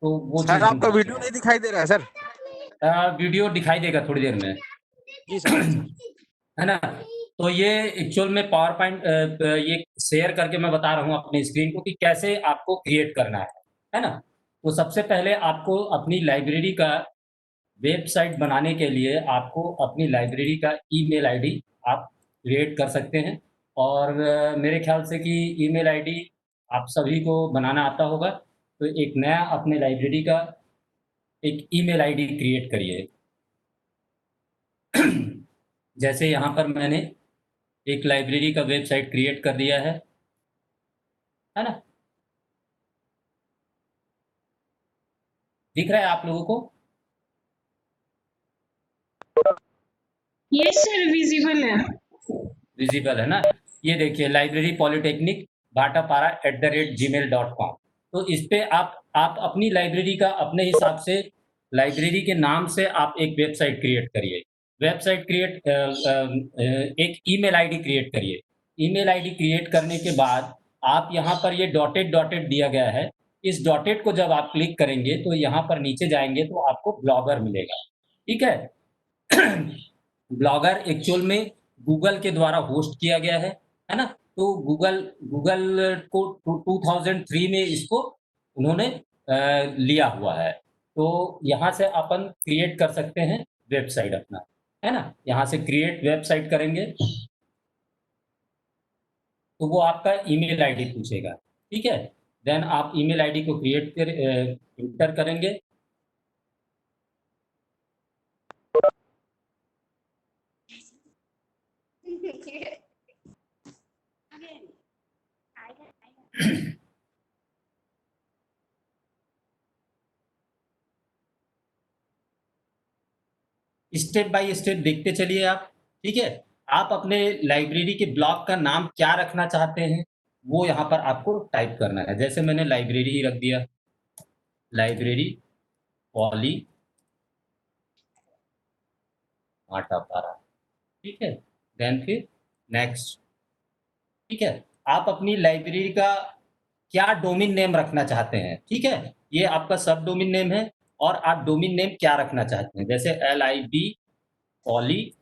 तो वो सर चीज़ हम आपका करते वीडियो नहीं दिखाई दे रहा है सर। हैं। वीडियो दिखाई देगा थोड़ी देर में। जी सर। है ना? तो ये एक्चुअल में पावर पॉइंट ये शेयर करके मैं बता रहा हूँ अपनी स्क्रीन को कि कैसे आपको क्रिएट करना है ना? तो सबसे पहले आपको अपनी लाइब्रेरी का वेबसाइट बनाने के लिए आपको अपनी लाइब्रेरी का ईमेल आईडी आप क्रिएट कर सकते हैं और मेरे ख़्याल से कि ईमेल आईडी आप सभी को बनाना आता होगा। तो एक नया अपने लाइब्रेरी का एक ईमेल आईडी क्रिएट करिए। जैसे यहाँ पर मैंने एक लाइब्रेरी का वेबसाइट क्रिएट कर दिया है ना? दिख रहा है आप लोगों को? यस सर, विजिबल है। विजिबल है ना? ये देखिए लाइब्रेरी पॉलिटेक्निक bhatappara@gmail.com। तो इस पे आप अपनी लाइब्रेरी का अपने हिसाब से लाइब्रेरी के नाम से आप एक वेबसाइट क्रिएट करिए। वेबसाइट क्रिएट एक ईमेल आईडी क्रिएट करिए। ईमेल आईडी क्रिएट करने के बाद आप यहाँ पर ये डॉटेड डॉटेड दिया गया है। इस डॉटेड को जब आप क्लिक करेंगे तो यहाँ पर नीचे जाएँगे तो आपको ब्लॉगर मिलेगा। ठीक है? ब्लॉगर एक्चुअल में गूगल के द्वारा होस्ट किया गया है ना? तो गूगल गूगल को 2003 में इसको उन्होंने लिया हुआ है। तो यहाँ से अपन क्रिएट कर सकते हैं वेबसाइट अपना, है ना? यहाँ से क्रिएट वेबसाइट करेंगे, तो वो आपका ईमेल आईडी पूछेगा, ठीक है? देन आप ईमेल आईडी को एंटर करेंगे। स्टेप बाय स्टेप देखते चलिए आप, ठीक है? आप अपने लाइब्रेरी के ब्लॉक का नाम क्या रखना चाहते हैं, वो यहाँ पर आपको टाइप करना है। जैसे मैंने लाइब्रेरी ही रख दिया, लाइब्रेरी पॉली भाटापारा, ठीक है? देन फिर नेक्स्ट, ठीक है? आप अपनी लाइब्रेरी का क्या डोमेन नेम रखना चाहते हैं, ठीक है? ये आपका सब डोमेन नेम है और आप डोमेन नेम क्या रखना चाहते हैं, जैसे LIB पॉली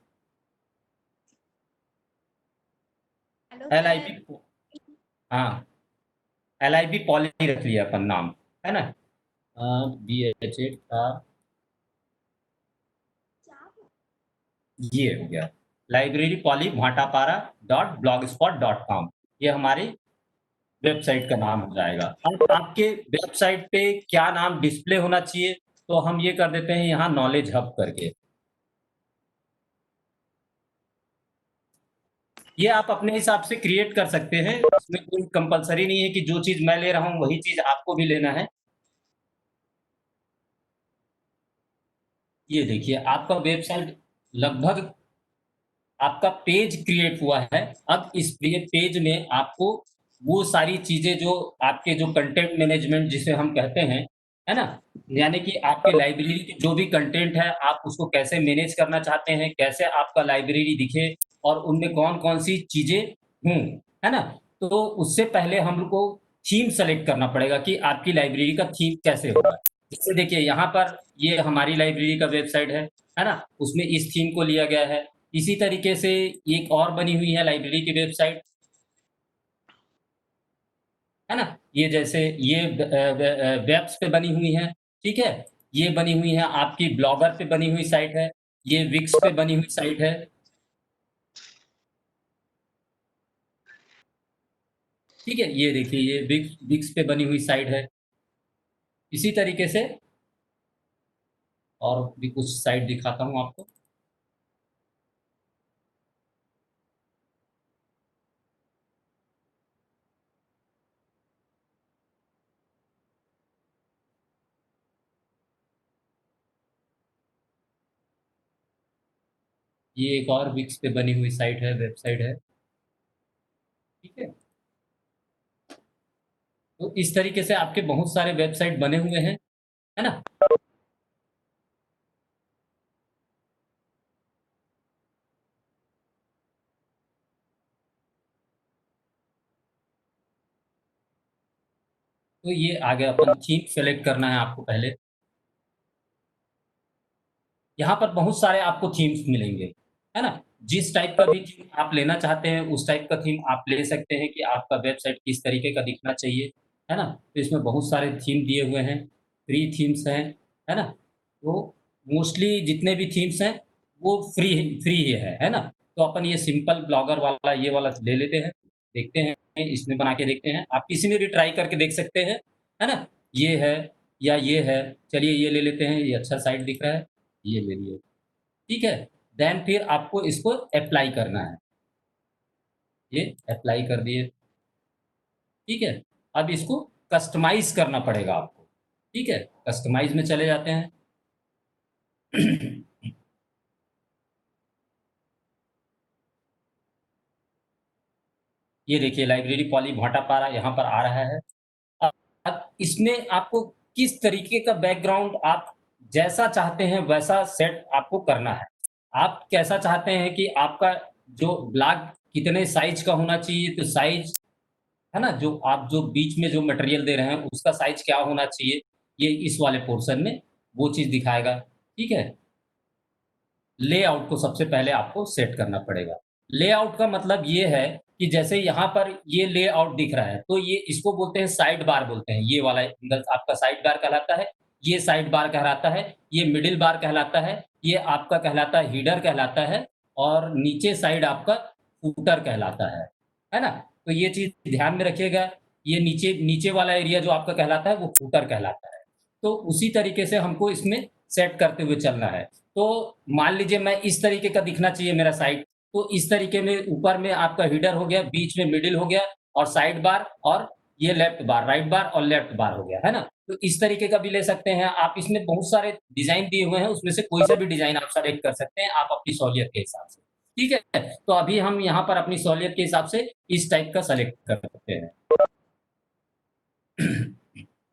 LIB हाँ, LIB पॉली रख लिया अपन नाम, है ना? BHA ये हो गया, लाइब्रेरी पॉली भाटापारा .blogspot.com, ये हमारी वेबसाइट का नाम हो जाएगा। अब आपके वेबसाइट पे क्या नाम डिस्प्ले होना चाहिए, तो हम ये कर देते हैं यहाँ नॉलेज हब करके। ये आप अपने हिसाब से क्रिएट कर सकते हैं, इसमें कोई कंपल्सरी नहीं है कि जो चीज़ मैं ले रहा हूँ वही चीज़ आपको भी लेना है। ये देखिए आपका वेबसाइट लगभग आपका पेज क्रिएट हुआ है। अब इस पेज में आपको वो सारी चीज़ें जो आपके जो कंटेंट मैनेजमेंट जिसे हम कहते हैं, है ना? यानी कि आपके लाइब्रेरी के जो भी कंटेंट है, आप उसको कैसे मैनेज करना चाहते हैं, कैसे आपका लाइब्रेरी दिखे और उनमें कौन-कौन सी चीज़ें हों, है ना? तो उससे पहले हमको थीम सेलेक्ट करना पड़ेगा कि आपकी लाइब्रेरी का थीम कैसे होगा। जैसे देखिए यहाँ पर ये हमारी लाइब्रेरी का वेबसाइट है ना? उसमें इस थीम को लिया गया है। इसी तरीके से एक और बनी हुई है लाइब्रेरी की वेबसाइट, है ना? ये जैसे ये वेब्स पे बनी हुई हैं, ठीक है? ये बनी हुई है आपकी ब्लॉगर पे बनी हुई साइट है, ये विक्स पे बनी हुई साइट है, ठीक है? ये देखिए ये विक्स विक्स पे बनी हुई साइट है। इसी तरीके से और भी कुछ साइट दिखाता हूँ आपको। ये एक और विक्स पे बनी हुई साइट है, वेबसाइट है, ठीक है? तो इस तरीके से आपके बहुत सारे वेबसाइट बने हुए हैं, है ना? तो तो ये आगे अपन थीम सेलेक्ट करना है आपको पहले। यहाँ पर बहुत सारे आपको थीम्स मिलेंगे, है ना? जिस टाइप का भी थीम आप लेना चाहते हैं, उस टाइप का थीम आप ले सकते हैं कि आपका वेबसाइट किस तरीके का दिखना चाहिए, है ना? तो इसमें बहुत सारे थीम दिए हुए हैं, फ्री थीम्स हैं, है ना? तो मोस्टली जितने भी थीम्स हैं, वो फ्री फ्री ही है ना? तो अपन ये सिंपल ब्लॉगर वाला ये वाला ले लेते हैं, देखते हैं, इसमें बना के देखते हैं। आप किसी में भी ट्राई करके देख सकते हैं, है ना? ये है या ये है, चलिए ये ले लेते हैं, ये अच्छा साइट दिख रहा है, ये ले लिए, ठीक है? देन फिर आपको इसको अप्लाई करना है। ये अप्लाई कर दिए, ठीक है? अब इसको कस्टमाइज़ करना पड़ेगा आपको, ठीक है? कस्टमाइज़ में चले जाते हैं। ये देखिए लाइब्रेरी पॉली भाटापारा यहाँ पर आ रहा है। अब अब इसमें आपको किस तरीके का बैकग्राउंड आप जैसा चाहते हैं वैसा सेट आपको करना है। आप कैसा चाहते हैं कि आपका जो ब्लॉग कितने साइज़ का होना चाहिए, तो साइज़, है ना? जो आप जो बीच में जो मटेरियल दे रहे हैं, उसका साइज़ क्या होना चाहिए, ये इस वाले पोर्शन में वो चीज़ दिखाएगा, ठीक है? लेआउट को सबसे पहले आपको सेट करना पड़ेगा। लेआउट का मतलब ये है कि जैसे यहाँ पर ये लेआउट दिख रहा है, तो ये इसको बोलते हैं साइड बार बोलते हैं, ये वाला एंगल आपका साइड बार कहलाता है, ये साइड बार कहलाता है, ये मिडल बार कहलाता है, ये आपका कहलाता है हीडर कहलाता है और नीचे साइड आपका फूटर कहलाता है ना? तो ये चीज़ ध्यान में रखिएगा, ये नीचे नीचे वाला एरिया जो आपका कहलाता है, वो फूटर कहलाता है। तो उसी तरीके से हमको इसमें सेट करते हुए चलना है। तो मान लीजिए मैं इस तरीके का दिखना चाहिए मेरा साइट, तो इस तरीके में ऊपर में आपका हीडर हो गया, बीच में मिडल हो गया और साइड बार और ये लेफ्ट बार, राइट बार और लेफ्ट बार हो गया, है ना? तो इस तरीके का भी ले सकते हैं आप, इसमें बहुत सारे डिज़ाइन दिए हुए हैं, उसमें से कोई सा भी डिज़ाइन आप सेलेक्ट कर सकते हैं, आप अपनी सहूलियत के हिसाब से, ठीक है? तो अभी हम यहाँ पर अपनी सहूलियत के हिसाब से इस टाइप का सेलेक्ट कर सकते हैं।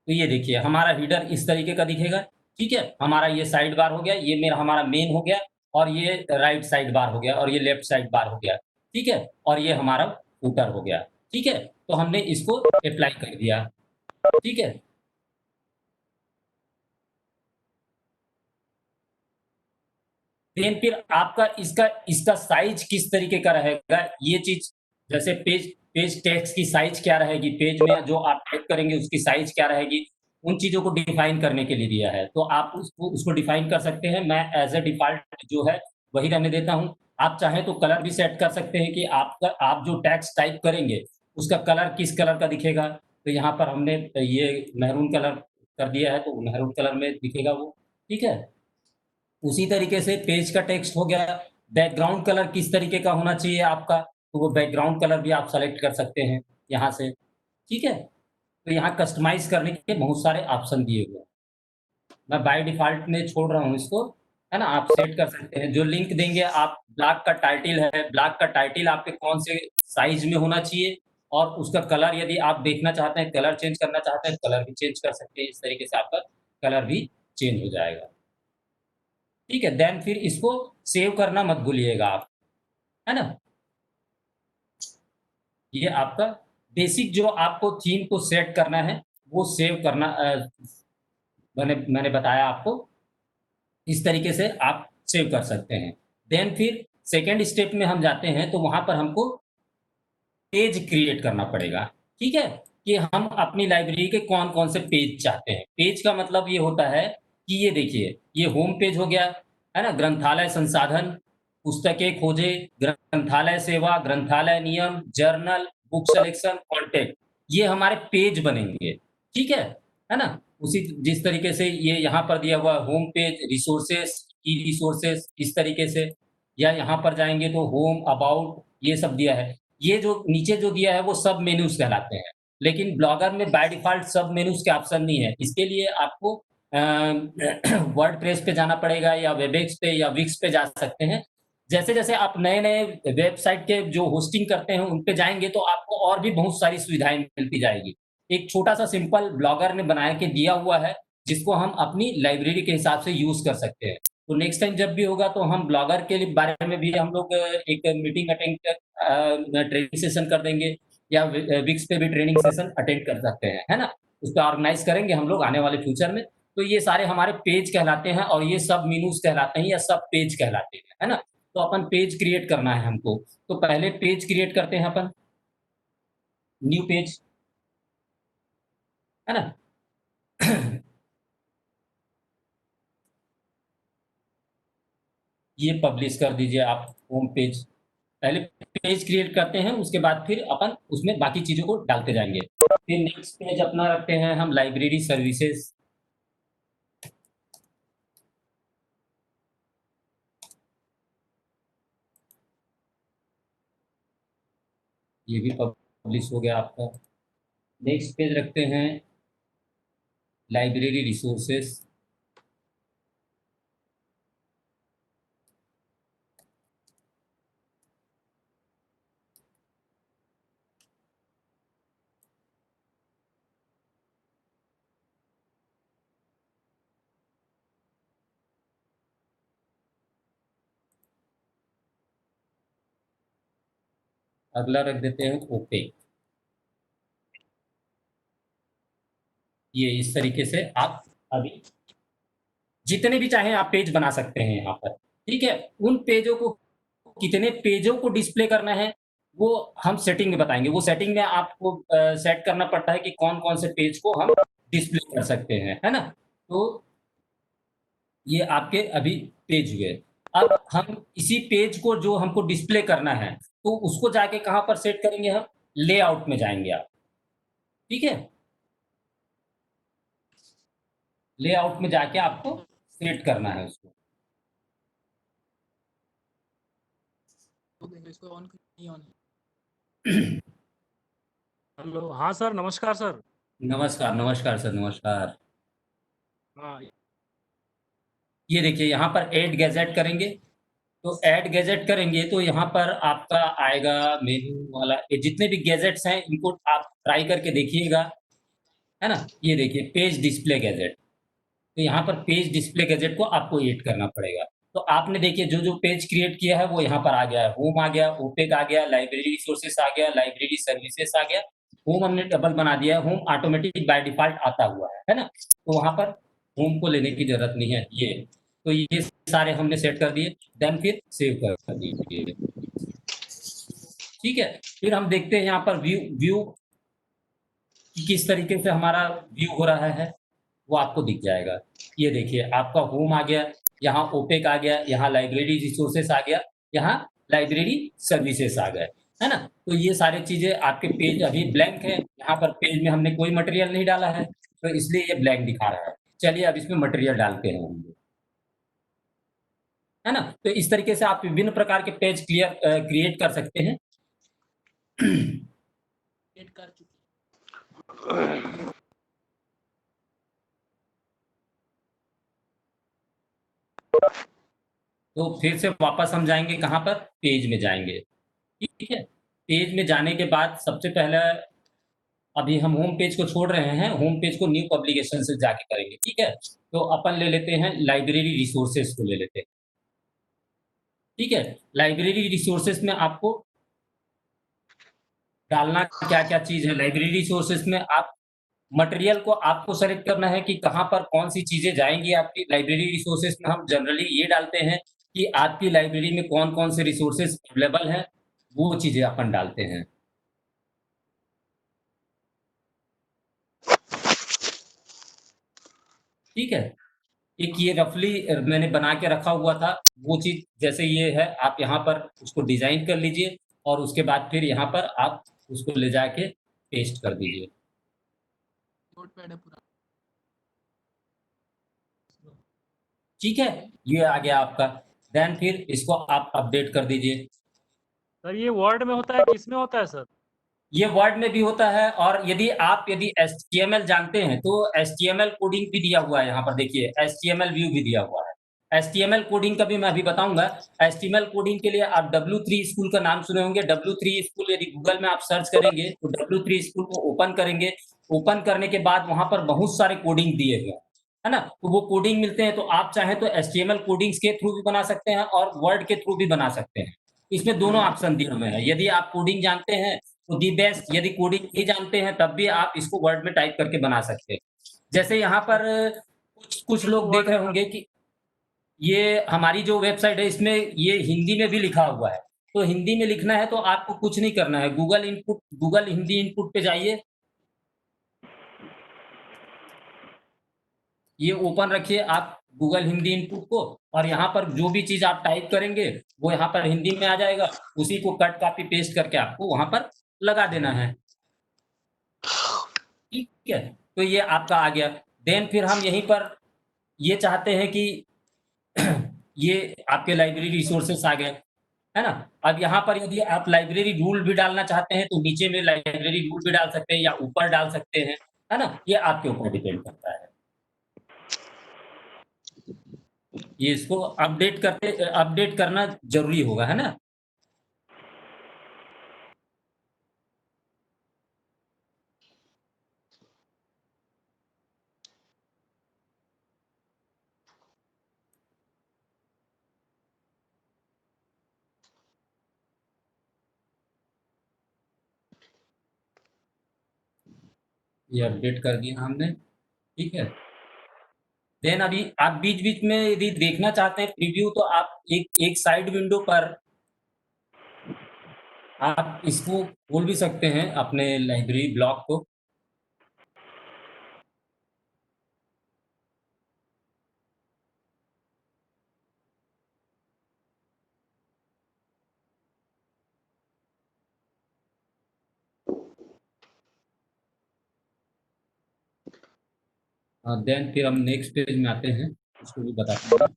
तो ये देखिए हमारा हीडर इस तरीके का दिखेगा, ठीक है? हमारा ये साइड बार हो गया, ये मेरा हमारा मेन हो गया और ये राइट साइड बार हो गया और ये लेफ्ट साइड बार हो गया, ठीक है? और ये हमारा फूटर हो गया, ठीक है? तो हमने इसको अप्लाई कर दिया, ठीक है? देन फिर आपका इसका इसका साइज़ किस तरीके का रहेगा, ये चीज़ जैसे पेज पेज टेक्स्ट की साइज़ क्या रहेगी, पेज में जो आप टाइप करेंगे उसकी साइज़ क्या रहेगी, उन चीज़ों को डिफ़ाइन करने के लिए दिया है। तो आप उसको डिफ़ाइन कर सकते हैं। मैं एज़ अ डिफ़ॉल्ट जो है वही रहने देता हूँ। आप चाहें तो कलर भी सेट कर सकते हैं कि आपका आप जो टेक्स्ट टाइप करेंगे, उसका कलर किस कलर का दिखेगा। तो यहाँ पर हमने ये मैरून कलर कर दिया है, तो मैरून कलर में दिखेगा वो, ठीक है? उसी तरीके से पेज का टेक्स्ट हो गया, बैकग्राउंड कलर किस तरीके का होना चाहिए आपका, तो वो बैकग्राउंड कलर भी आप सेलेक्ट कर सकते हैं यहाँ से, ठीक है? तो यहाँ कस्टमाइज़ करने के बहुत सारे ऑप्शन दिए हुए हैं। मैं बाय डिफ़ॉल्ट में छोड़ रहा हूँ इसको, है ना? आप सेट कर सकते हैं, जो लिंक देंगे आप ब्लॉग का टाइटल है, ब्लॉग का टाइटल आपके कौन से साइज़ में होना चाहिए और उसका कलर यदि आप देखना चाहते हैं, कलर चेंज करना चाहते हैं, कलर भी चेंज कर सकते हैं, इस तरीके से आपका कलर भी चेंज हो जाएगा। ठीक है, देन फिर इसको सेव करना मत भूलिएगा आप, है ना? ये आपका बेसिक जो आपको थीम को सेट करना है, वो सेव करना मैंने बताया आपको, इस तरीके से आप सेव कर सकते हैं। देन फिर सेकंड स्टेप में हम जाते हैं, तो वहाँ पर हमको पेज क्रिएट करना पड़ेगा, ठीक है? कि हम अपनी लाइब्रेरी के कौन-कौन से पेज चाहते हैं। पेज का मतलब ये होता है कि ये देखिए, ये होम पेज हो गया, है ना? ग्रंथालय संसाधन, पुस्तकें खोजें, ग्रंथालय सेवा, ग्रंथालय नियम, जर्नल, बुक सिलेक्शन, कॉन्टैक्ट, ये हमारे पेज बनेंगे, ठीक है ना? उसी जिस तरीके से ये यहाँ पर दिया हुआ है होम पेज, रिसोर्सेज़, ई रिसोर्सेज़ इस तरीके से, या यहाँ पर जाएँगे तो होम, अबाउट ये सब दिया है। ये जो नीचे जो दिया है वो सब मेनूज़ कहलाते हैं। लेकिन ब्लॉगर में बाय डिफ़ॉल्ट सब मेनूज़ के ऑप्शन नहीं है। इसके लिए आपको वर्डप्रेस पे जाना पड़ेगा या वेबएक्स पे या विक्स पे जा सकते हैं। जैसे-जैसे आप नए-नए वेबसाइट के जो होस्टिंग करते हैं उन पे जाएँगे तो आपको और भी बहुत सारी सुविधाएँ मिलती जाएगी। एक छोटा-सा सिंपल ब्लॉगर ने बना के दिया हुआ है, जिसको हम अपनी लाइब्रेरी के हिसाब से यूज़ कर सकते हैं। तो नेक्स्ट टाइम जब भी होगा तो हम ब्लॉगर के लिए बारे में भी हम लोग एक मीटिंग अटेंड ट्रेनिंग सेशन कर देंगे या विक्स पे भी ट्रेनिंग सेशन अटेंड कर सकते हैं, है ना? उस पर ऑर्गेनाइज करेंगे हम लोग आने वाले फ्यूचर में। तो ये सारे हमारे पेज कहलाते हैं और ये सब मेनूज कहलाते हैं या सब पेज कहलाते हैं, है ना? तो अपन पेज क्रिएट करना है हमको। तो पहले पेज क्रिएट करते हैं अपन, न्यू पेज, है ना? ये पब्लिश कर दीजिए आप होम पेज। पहले पेज क्रिएट करते हैं, उसके बाद फिर अपन उसमें बाकी चीज़ों को डालते जाएँगे। फिर नेक्स्ट पेज अपना रखते हैं हम लाइब्रेरी सर्विसेज़। ये भी पब्लिश हो गया आपका। नेक्स्ट पेज रखते हैं लाइब्रेरी रिसोर्सेज़। अगला रख देते हैं ओके। ये इस तरीके से आप अभी जितने भी चाहें आप पेज बना सकते हैं यहाँ पर, ठीक है? उन पेजों को कितने पेजों को डिस्प्ले करना है, वो हम सेटिंग में बताएँगे। वो सेटिंग में आपको सेट करना पड़ता है कि कौन-कौन से पेज को हम डिस्प्ले कर सकते हैं, है ना? तो ये आपके अभी पेज हुए। अब हम इसी पेज को जो हमको डिस्प्ले करना है, तो उसको जाके कहाँ पर सेट करेंगे हम? लेआउट में जाएँगे आप, ठीक है? लेआउट में जाके आपको सेट करना है उसको। इसको ऑन नहीं ऑन हेलो, हाँ सर, नमस्कार सर। नमस्कार, नमस्कार सर, नमस्कार। हाँ, ये देखिए यहाँ पर ऐड गैजेट करेंगे, तो ऐड गैजेट करेंगे तो यहाँ पर आपका आएगा मेनू वाला, ये जितने भी गैजेट्स हैं इनको आप ट्राई करके देखिएगा, है ना? ये देखिए पेज डिस्प्ले गैजेट, तो यहाँ पर पेज डिस्प्ले गैजेट को आपको ऐड करना पड़ेगा। तो आपने देखिए जो-जो पेज क्रिएट किया है वो यहाँ पर आ गया है, होम आ गया, ओपेक आ गया, लाइब्रेरी रिसोर्सेज़ आ गया, लाइब्रेरी सर्विसेज़ आ गया, होम हमने डबल बना दिया है, होम ऑटोमेटिक बाय डिफ़ॉल्ट आता हुआ है ना? तो वहाँ पर होम को लेने की ज़रूरत नहीं है ये। तो ये सारे हमने सेट कर दिए, देन फिर सेव कर दीजिए। ठीक है? फिर हम देखते हैं यहाँ पर व्यू व्यू कि किस तरीके से हमारा व्यू हो रहा है, वो आपको दिख जाएगा। ये देखिए आपका होम आ गया, यहाँ ओपेक आ गया, यहाँ लाइब्रेरी रिसोर्सेज़ आ गया, यहाँ लाइब्रेरी सर्विसेज़ आ गए, है ना? तो ये सारी चीज़ें आपके पेज अभी ब्लैंक है, यहाँ पर पेज में हमने कोई मटेरियल नहीं डाला है, तो इसलिए ये ब्लैंक दिखा रहा है। चलिए अब इसमें मटेरियल डालते हैं हम लोग, है ना? तो इस तरीके से आप विभिन्न प्रकार के पेज क्रिएट कर सकते हैं। क्रिएट कर चुकी। तो फिर से वापस हम जाएँगे कहाँ पर? पेज में जाएँगे, ठीक है? पेज में जाने के बाद सबसे पहले अभी हम होम पेज को छोड़ रहे हैं, होम पेज को न्यू पब्लिकेशन से जाके करेंगे, ठीक है? तो अपन ले लेते हैं लाइब्रेरी रिसोर्सेज़ को ले लेते हैं, ठीक है? लाइब्रेरी रिसोर्सेज़ में आपको डालना क्या-क्या चीज़ है, लाइब्रेरी रिसोर्सेज़ में आप मटेरियल को आपको सेलेक्ट करना है कि कहाँ पर कौन-सी चीज़ें जाएँगी आपकी लाइब्रेरी रिसोर्सेज़ में। हम जनरली ये डालते हैं कि आपकी लाइब्रेरी में कौन-कौन से रिसोर्सेज़ अवेलेबल हैं, वो चीज़ें अपन डालते हैं। ठीक है? एक ये रफ़ली मैंने बना के रखा हुआ था, वो चीज़ जैसे ये है, आप यहाँ पर उसको डिज़ाइन कर लीजिए और उसके बाद फिर यहाँ पर आप उसको ले जाके पेस्ट कर दीजिए। नोटपैड है पूरा। ठीक है? ये आ गया आपका, देन फिर इसको आप अपडेट कर दीजिए। सर ये वर्ड में होता है कि इसमें होता है सर? ये वर्ड में भी होता है और यदि एचटीएमएल जानते हैं, तो एचटीएमएल कोडिंग भी दिया हुआ है यहाँ पर देखिए, एचटीएमएल व्यू भी दिया हुआ है। एचटीएमएल कोडिंग का भी मैं अभी बताऊँगा। एचटीएमएल कोडिंग के लिए आप W3 स्कूल का नाम सुने होंगे, W3 स्कूल यदि गूगल में आप सर्च करेंगे, तो W3 स्कूल को ओपन करेंगे, ओपन करने के बाद वहाँ पर बहुत सारे कोडिंग दिए हुए हैं, है ना? तो वो कोडिंग मिलते हैं, तो आप चाहें तो एचटीएमएल कोडिंग्स के थ्रू भी बना सकते हैं और वर्ड के थ्रू भी बना सकते हैं। इसमें दोनों ऑप्शन दिए हुए हैं। यदि आप कोडिंग जानते हैं तो दी बेस्ट यदि कोडिंग नहीं जानते हैं तब भी आप इसको वर्ड में टाइप करके बना सकते हैं। जैसे यहाँ पर कुछ कुछ लोग देख रहे होंगे कि ये हमारी जो वेबसाइट है इसमें ये हिंदी में भी लिखा हुआ है। तो हिंदी में लिखना है तो आपको कुछ नहीं करना है, गूगल हिंदी इनपुट पे जाइए। ये ओपन रखिए आप गूगल हिंदी इनपुट को, और यहाँ पर जो भी चीज़ आप टाइप करेंगे वो यहाँ पर हिंदी में आ जाएगा। उसी को कट कॉपी पेस्ट करके आपको वहाँ पर लगा देना है। ठीक है? तो ये आपका आ गया। देन फिर हम यहीं पर ये चाहते हैं कि ये आपके लाइब्रेरी रिसोर्सेस आ गए, है ना? अब यहाँ पर यदि आप लाइब्रेरी रूल भी डालना चाहते हैं तो नीचे में लाइब्रेरी रूल भी डाल सकते हैं या ऊपर डाल सकते हैं, है ना? ये आपके ऊपर डिपेंड करता है। ये इसको अपडेट करना ज़रूरी होगा, है ना? ये अपडेट कर दिया हमने, ठीक है? देन अभी आप बीच-बीच में यदि देखना चाहते हैं प्रीव्यू तो आप एक एक साइड विंडो पर आप इसको खोल भी सकते हैं अपने लाइब्रेरी ब्लॉक को। देन फिर हम नेक्स्ट पेज में आते हैं, उसको भी बताते हैं।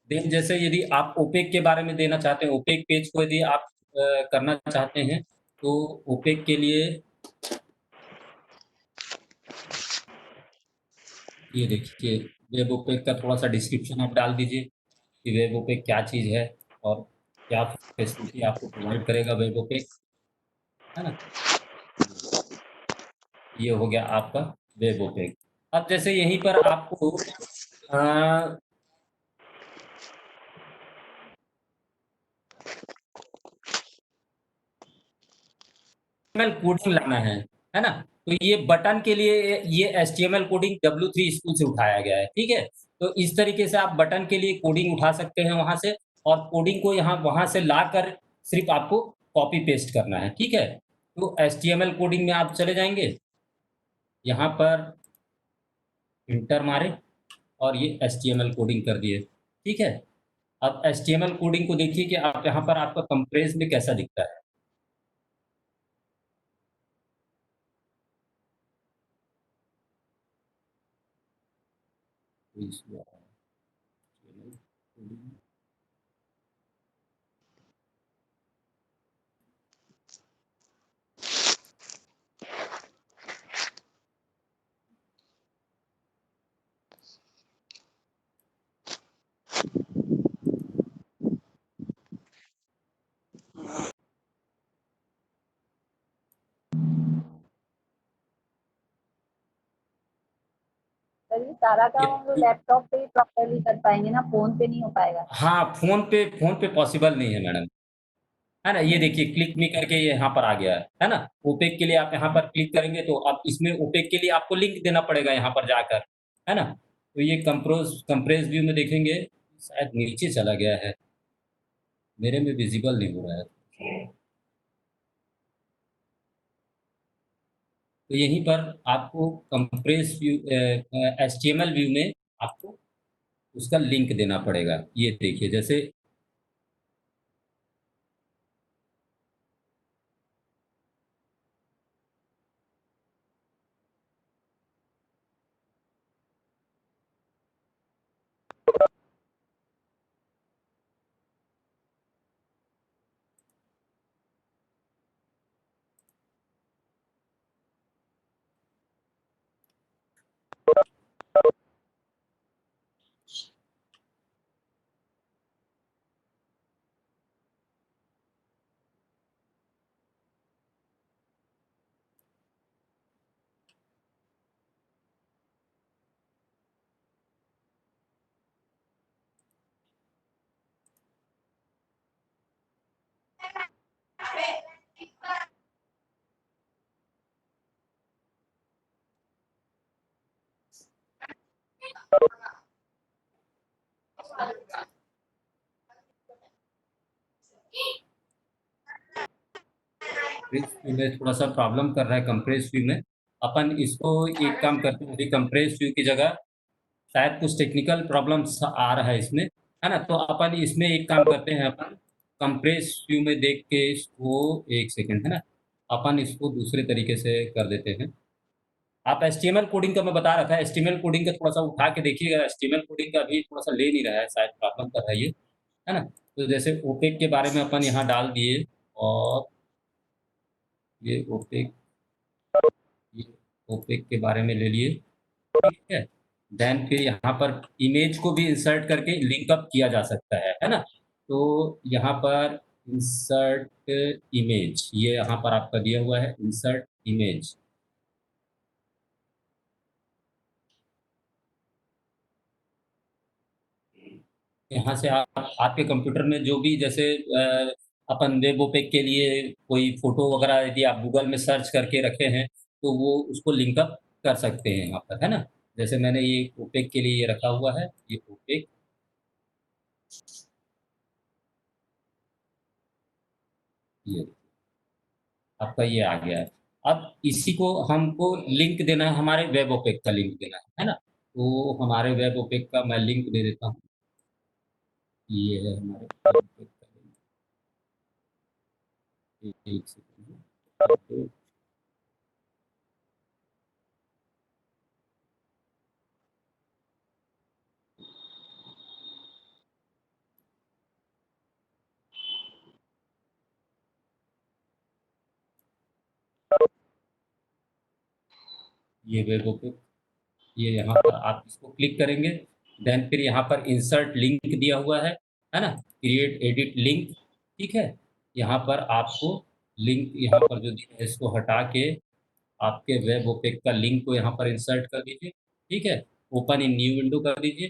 देन जैसे यदि आप ओपेक के बारे में देना चाहते हैं, ओपेक पेज को यदि आप करना चाहते हैं, तो ओपेक के लिए ये देखिए वेब ओपेक का थोड़ा-सा डिस्क्रिप्शन आप डाल दीजिए कि वेब ओपेक क्या चीज़ है और क्या फैसिलिटी आपको प्रोवाइड करेगा वेब ओपेक, है ना? ये हो गया आपका वेब ओपेक। अब जैसे यहीं पर आपको अ, एचटीएमएल कोडिंग लाना है ना? तो ये बटन के लिए ये एचटीएमएल कोडिंग W3 स्कूल से उठाया गया है, ठीक है? तो इस तरीके से आप बटन के लिए कोडिंग उठा सकते हैं वहाँ से, और कोडिंग को यहाँ वहाँ से लाकर सिर्फ़ आपको कॉपी पेस्ट करना है, ठीक है? तो एचटीएमएल कोडिंग में आप चले जाएँगे, यहाँ पर इंटर मारें और ये एचटीएमएल कोडिंग कर दिए, ठीक है? अब एचटीएमएल कोडिंग को देखिए कि आप यहाँ पर आपका कंप्रेस में कैसा दिखता है। सर ये सारा काम हम लोग ये लैपटॉप पे ही प्रॉपर्ली कर पाएंगे ना, फोन पे नहीं हो पाएगा। हाँ, फ़ोन पे पॉसिबल नहीं है मैडम, है ना? ये देखिए क्लिक मी करके ये यहाँ पर आ गया है ना? ओपेक के लिए आप यहाँ पर क्लिक करेंगे तो अब इसमें ओपेक के लिए आपको लिंक देना पड़ेगा यहाँ पर जाकर, है ना? तो ये कंप्रेस व्यू में देखेंगे, शायद नीचे चला गया है, मेरे में विज़िबल नहीं हो रहा है। तो यहीं पर आपको कंप्रेस व्यू एचटीएमएल व्यू में आपको उसका लिंक देना पड़ेगा। ये देखिए जैसे कंप्रेस व्यू में थोड़ा सा प्रॉब्लम कर रहा है कंप्रेस व्यू में। अपन इसको एक काम करते हैं, अभी कंप्रेस व्यू की जगह शायद कुछ टेक्निकल प्रॉब्लम्स आ रहा है इसमें, है ना? तो अपन इसमें एक काम करते हैं, अपन कंप्रेस व्यू में देख के इसको, एक सेकंड, है ना? अपन इसको दूसरे तरीके से कर देते हैं। आप एचटीएमएल कोडिंग का मैं बता रहा था, एचटीएमएल कोडिंग का थोड़ा-सा उठा के देखिएगा, एचटीएमएल कोडिंग का अभी थोड़ा-सा ले नहीं रहा है, शायद प्रॉब्लम कर रहा है ये, है ना? तो जैसे ओपेक के बारे में अपन यहाँ डाल दिए और ये ओपेक, ये ओपेक के बारे में ले लिए, ठीक है? देन फिर यहाँ पर इमेज को भी इंसर्ट करके लिंक अप किया जा सकता है ना? तो यहाँ पर इंसर्ट इमेज, ये यहाँ पर आपका दिया हुआ है इंसर्ट इमेज। यहाँ से आप आपके कंप्यूटर में जो भी जैसे अपन वेब ओपेक के लिए कोई फ़ोटो वगैरह यदि आप गूगल में सर्च करके रखे हैं, तो वो उसको लिंक अप कर सकते हैं यहाँ पर, है ना? जैसे मैंने ये ओपेक के लिए ये रखा हुआ है, ये ओपेक, ये आपका ये आ गया है। अब इसी को हमको लिंक देना है, हमारे वेब ओपेक का लिंक देना है ना? तो हमारे वेब ओपेक का मैं लिंक दे देता हूँ। ये है हमारे वेब ओपेक का लिंक। एक सेकंड। ये वेब ओपेक, ये यहाँ पर आप इसको क्लिक करेंगे, देन फिर यहाँ पर इंसर्ट लिंक दिया हुआ है ना? क्रिएट एडिट लिंक, ठीक है? यहाँ पर आपको लिंक यहाँ पर जो दिया है इसको हटा के आपके वेब ओपेक का लिंक को यहाँ पर इंसर्ट कर दीजिए, ठीक है? ओपन इन न्यू विंडो कर दीजिए,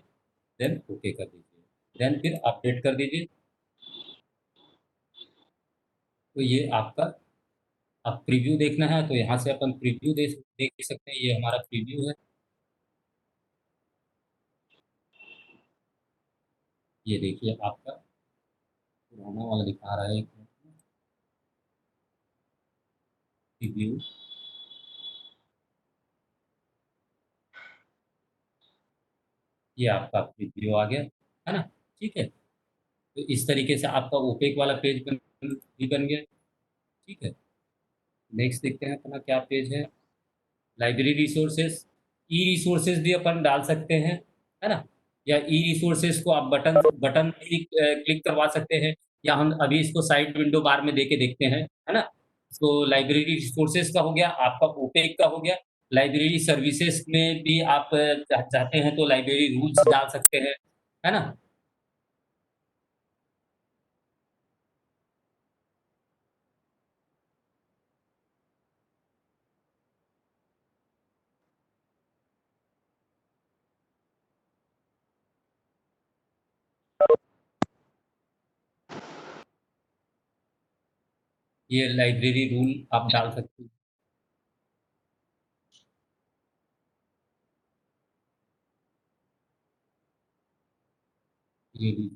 देन ओके कर दीजिए, देन फिर अपडेट कर दीजिए। तो ये आपका, अब प्रीव्यू देखना है तो यहाँ से अपन प्रीव्यू देख सकते हैं, ये हमारा प्रीव्यू है। ये देखिए आपका पुराना वाला दिखा रहा है प्रीव्यू। ये आपका प्रीव्यू आ गया, है ना? ठीक है? तो इस तरीके से आपका ओपेक वाला पेज भी बन गया, ठीक है? नेक्स्ट देखते हैं अपना क्या पेज है। लाइब्रेरी रिसोर्सेज, ई रिसोर्सेज भी अपन डाल सकते हैं, है ना? या ई रिसोर्सेज को आप बटन बटन भी क्लिक करवा सकते हैं, या हम अभी इसको साइड विंडो बार में देके देखते हैं, है ना? तो लाइब्रेरी रिसोर्सेज का हो गया, आपका ओपेक का हो गया। लाइब्रेरी सर्विसेज में भी आप चाहते हैं तो लाइब्रेरी रूल्स डाल सकते हैं, है ना? ये लाइब्रेरी रूल आप डाल सकते हैं। ये भी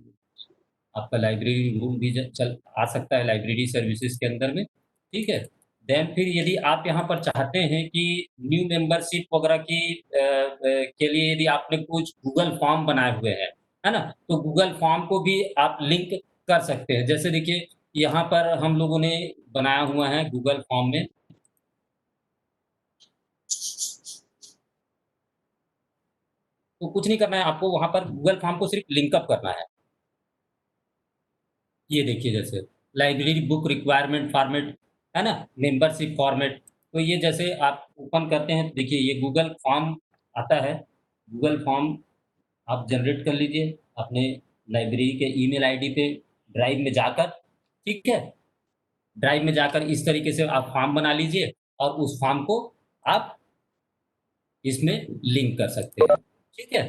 आपका लाइब्रेरी रूल भी चल आ सकता है लाइब्रेरी सर्विसेज के अंदर में, ठीक है? देन फिर यदि आप यहाँ पर चाहते हैं कि न्यू मेंबरशिप वगैरह की के लिए यदि आपने कुछ गूगल फॉर्म बनाए हुए हैं, है ना? तो गूगल फॉर्म को भी आप लिंक कर सकते हैं। जैसे देखिए यहाँ पर हम लोगों ने बनाया हुआ है गूगल फॉर्म में, तो कुछ नहीं करना है आपको, वहाँ पर गूगल फॉर्म को सिर्फ लिंक अप करना है। ये देखिए जैसे लाइब्रेरी बुक रिक्वायरमेंट फॉर्मेट, है ना? मेंबरशिप फॉर्मेट, तो ये जैसे आप ओपन करते हैं, देखिए ये गूगल फॉर्म आता है। गूगल फॉर्म आप जनरेट कर लीजिए अपने लाइब्रेरी के ईमेल आईडी पे ड्राइव में जाकर, ठीक है? ड्राइव में जाकर इस तरीके से आप फॉर्म बना लीजिए और उस फॉर्म को आप इसमें लिंक कर सकते हैं, ठीक है?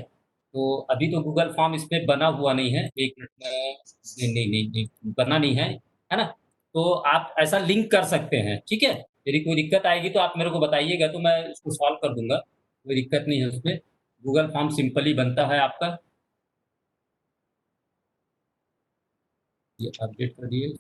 तो अभी तो गूगल फॉर्म इसमें बना हुआ नहीं है, 1 मिनट में, नहीं, बना नहीं है, है ना? तो आप ऐसा लिंक कर सकते हैं, ठीक है? यदि कोई दिक्कत आएगी तो आप मेरे को बताइएगा, तो मैं उसको सॉल्व कर दूँगा, कोई दिक्कत नहीं है उसमें। गूगल फॉर्म सिंपली बनता है आपका। ये अपडेट कर दिए।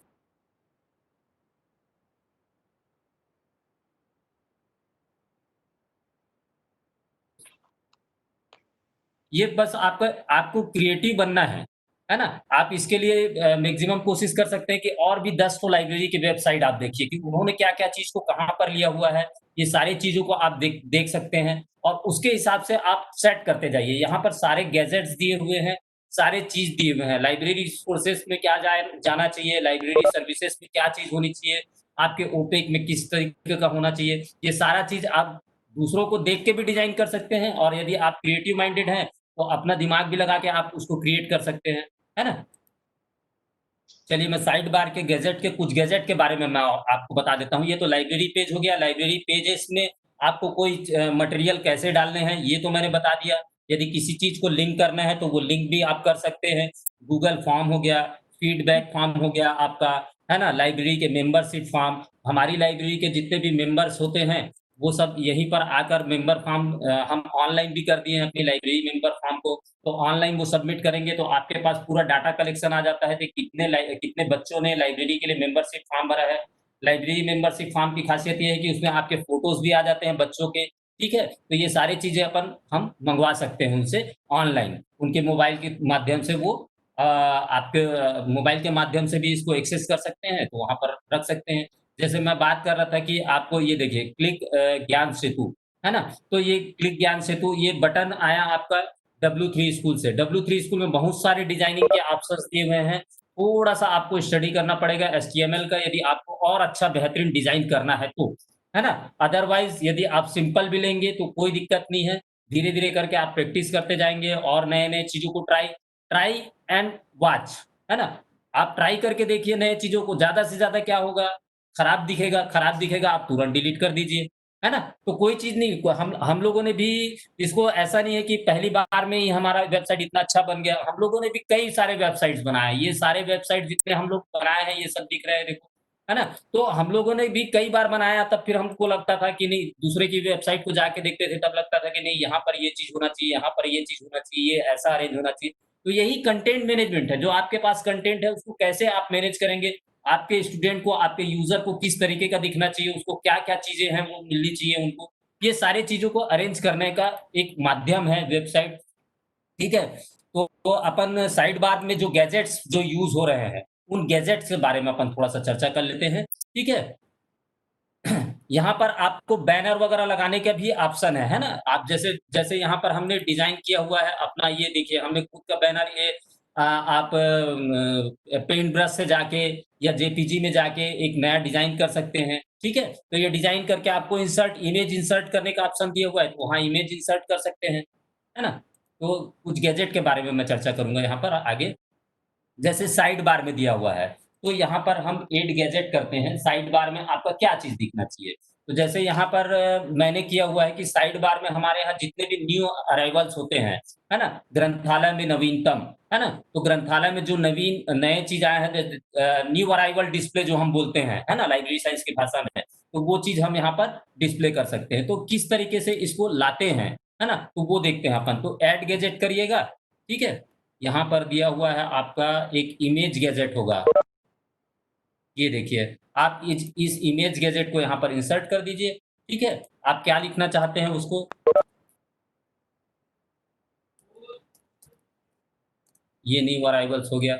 ये बस आपको क्रिएटिव बनना है ना? आप इसके लिए मैक्सिमम कोशिश कर सकते हैं कि और भी 10 ठो लाइब्रेरी की वेबसाइट आप देखिए कि उन्होंने क्या-क्या चीज़ को कहाँ पर लिया हुआ है, ये सारी चीज़ों को आप देख देख सकते हैं और उसके हिसाब से आप सेट करते जाइए। यहाँ पर सारे गैजेट्स दिए हुए हैं, सारे चीज़ दिए हुए हैं, लाइब्रेरी रिसोर्सेज़ में क्या जाना चाहिए, लाइब्रेरी सर्विसेज़ में क्या चीज़ होनी चाहिए, आपके ओपेक में किस तरीके का होना चाहिए, ये सारा चीज़ आप दूसरों को देख के भी डिज़ाइन कर सकते हैं और यदि आप क्रिएटिव माइंडेड हैं, तो अपना दिमाग भी लगा के आप उसको क्रिएट कर सकते हैं, है ना? चलिए मैं साइड बार के कुछ गैजेट के बारे में मैं आपको बता देता हूँ। ये तो लाइब्रेरी पेज हो गया, लाइब्रेरी पेजेस में आपको कोई मटेरियल कैसे डालने हैं, ये तो मैंने बता दिया। यदि किसी चीज़ को लिंक करना है, तो वो लिंक भी आप कर सकते हैं। गूगल फॉर्म हो गया, फीडबैक फॉर्म हो गया आपका, है ना? लाइब्रेरी के मेंबरशिप फॉर्म, हमारी लाइब्रेरी के जितने भी मेंबर्स होते हैं, वो सब यहीं पर आकर मेंबर फॉर्म हम ऑनलाइन भी कर दिए हैं अपनी लाइब्रेरी मेंबर फॉर्म को। तो ऑनलाइन वो सबमिट करेंगे तो आपके पास पूरा डाटा कलेक्शन आ जाता है कि कितने बच्चों ने लाइब्रेरी के लिए मेंबरशिप फॉर्म भरा है। लाइब्रेरी मेंबरशिप फॉर्म की खासियत ये है कि उसमें आपके फ़ोटोज़ भी आ जाते हैं बच्चों के, ठीक है? तो ये सारी चीज़ें हम मँगवा सकते हैं उनसे ऑनलाइन। उनके मोबाइल के माध्यम से वो आपके मोबाइल के माध्यम से भी इसको एक्सेस कर सकते हैं, तो वहाँ पर रख सकते हैं। जैसे मैं बात कर रहा था कि आपको ये देखिए क्लिक ज्ञान सेतु, है ना? तो ये क्लिक ज्ञान सेतु ये बटन आया आपका W3 स्कूल से। W3 स्कूल में बहुत सारे डिज़ाइनिंग के ऑप्शंस दिए हुए हैं। थोड़ा-सा आपको स्टडी करना पड़ेगा एचटीएमएल का यदि आपको और अच्छा बेहतरीन डिज़ाइन करना है तो, है ना? अदरवाइज़ यदि आप सिंपल भी लेंगे तो कोई दिक्कत नहीं है। धीरे-धीरे करके आप प्रैक्टिस करते जाएँगे और नए-नए चीज़ों को ट्राई ट्राई एंड वॉच, है ना? आप ट्राई करके देखिए नए चीज़ों को, ज़्यादा से ज़्यादा क्या होगा, खराब दिखेगा आप तुरंत डिलीट कर दीजिए, है ना? तो कोई चीज़ नहीं को हम लोगों ने भी इसको ऐसा नहीं है कि पहली बार में ही हमारा वेबसाइट इतना अच्छा बन गया। हम लोगों ने भी कई सारे वेबसाइट्स बनाए हैं। ये सारे वेबसाइट जितने हम लोग बनाए हैं, ये सब दिख रहे हैं देखो, है ना? तो हम लोगों ने भी कई बार बनाया तब फिर हमको लगता था कि नहीं दूसरे की वेबसाइट को जाके देखते थे तब लगता था कि नहीं यहाँ पर ये चीज़ होना चाहिए, यहाँ पर ये चीज़ होना चाहिए, ये ऐसा अरेंज होना चाहिए। तो यही कंटेंट मैनेजमेंट है, जो आपके पास कंटेंट है उसको कैसे आप मैनेज करेंगे, आपके स्टूडेंट को, आपके यूज़र को किस तरीके का दिखना चाहिए, उसको क्या-क्या चीज़ें हैं वो मिलनी चाहिए उनको। ये सारी चीज़ों को अरेंज करने का एक माध्यम है वेबसाइट, ठीक है? तो अपन साइड बार में जो गैजेट्स जो यूज़ हो रहे हैं, उन गैजेट्स के बारे में अपन थोड़ा-सा चर्चा कर लेते हैं, ठीक है? यहाँ पर आपको बैनर वगैरह लगाने का भी ऑप्शन है ना? आप जैसे जैसे यहाँ पर हमने डिज़ाइन किया हुआ है अपना ये देखिए हमने खुद का बैनर ये आप पेंट ब्रश से जाके या जेपीजी में जाके एक नया डिज़ाइन कर सकते हैं, ठीक है? तो ये डिज़ाइन करके आपको इमेज इंसर्ट करने का ऑप्शन दिया हुआ है, तो वहाँ इमेज इंसर्ट कर सकते हैं, है ना? तो कुछ गैजेट के बारे में मैं चर्चा करूँगा यहाँ पर आगे। जैसे साइड बार में दिया हुआ है, तो यहाँ पर हम ऐड गैजेट करते हैं, साइड बार में आपका क्या चीज़ दिखना चाहिए? तो जैसे यहाँ पर मैंने किया हुआ है कि साइड बार में हमारे यहाँ जितने भी न्यू अराइवल्स होते हैं, है ना? ग्रंथालय में नवीनतम, है ना? तो ग्रंथालय में जो नवीन नए चीज़ आए हैं न्यू अराइवल डिस्प्ले जो हम बोलते हैं, है ना? लाइब्रेरी साइंस की भाषा में, तो वो चीज़ हम यहाँ पर डिस्प्ले कर सकते हैं। तो किस तरीके से इसको लाते हैं, है ना? तो वो देखते हैं अपन, तो ऐड गैजेट करिएगा, ठीक है? यहाँ पर दिया हुआ है आपका एक इमेज गैजेट होगा। ये देखिए, आप इस इमेज गैजेट को यहाँ पर इंसर्ट कर दीजिए, ठीक है? आप क्या लिखना चाहते हैं उसको ये न्यू अराइवल्स हो गया।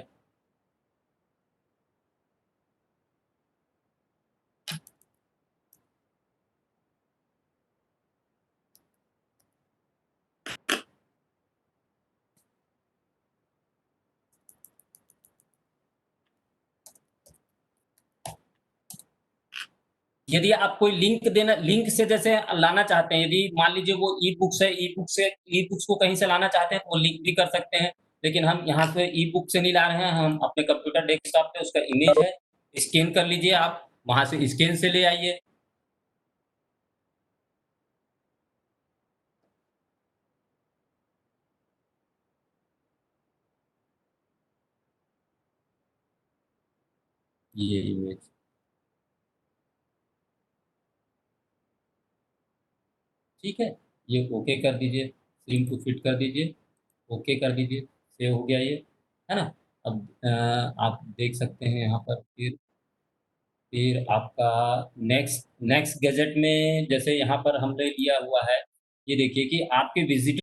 यदि आप कोई लिंक से जैसे लाना चाहते हैं, यदि मान लीजिए वो ई-बुक्स को कहीं से लाना चाहते हैं, तो वो लिंक भी कर सकते हैं। लेकिन हम यहाँ से ई-बुक से नहीं ला रहे हैं, हम अपने कंप्यूटर डेस्कटॉप पे उसका इमेज है, स्कैन कर लीजिए आप, वहाँ से स्कैन से ले आइए। ये इमेज ठीक है? ये ओके कर दीजिए, स्क्रीन को फिट कर दीजिए, ओके कर दीजिए, सेव हो गया ये, है ना? अब आप देख सकते हैं यहाँ पर फिर आपका नेक्स्ट नेक्स्ट गैजेट में जैसे यहाँ पर हमने लिया हुआ है, ये देखिए कि आपके विज़िट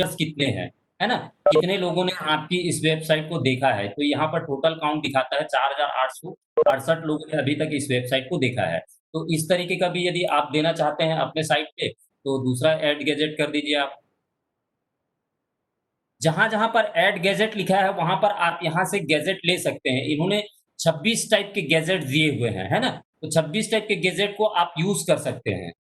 विजिटर्स कितने हैं, है ना? कितने लोगों ने आपकी इस वेबसाइट को देखा है, तो यहाँ पर टोटल काउंट दिखाता है 4868 लोगों ने अभी तक इस वेबसाइट को देखा है। तो इस तरीके का भी यदि आप देना चाहते हैं अपने साइट पे, तो दूसरा ऐड गैजेट कर दीजिए आप। जहाँ-जहाँ पर ऐड गैजेट लिखा है, वहाँ पर आप यहाँ से गैजेट ले सकते हैं। इन्होंने 26 टाइप के गैजेट दिए हुए हैं, है ना? तो 26 टाइप के गैजेट को आप यूज़ कर सकते हैं।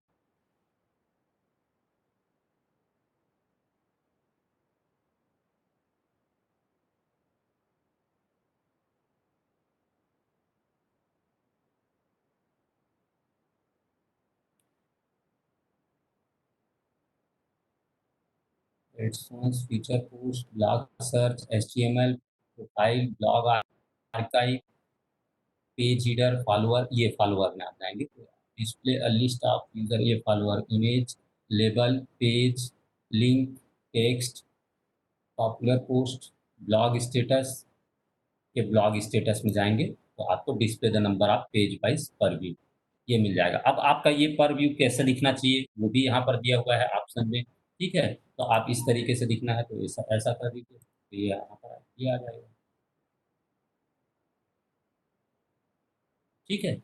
Advance feature post, blog search, HTML, profile, blog archive, page header, follower, ये फॉलोअर में आप जाएँगे। Display a list of user, ये follower, image, label, page, link, text, popular post, blog status, के ब्लॉग स्टेटस में जाएँगे, तो आपको display the number of page wise पर व्यू, ये मिल जाएगा। अब आपका ये पर व्यू कैसे दिखना चाहिए, वो भी यहाँ पर दिया हुआ है ऑप्शन में, ठीक है? तो आप इस तरीके से दिखना है तो ऐसा ऐसा कर दीजिए, तो ये यहाँ पर ये आ जाएगा, ठीक है?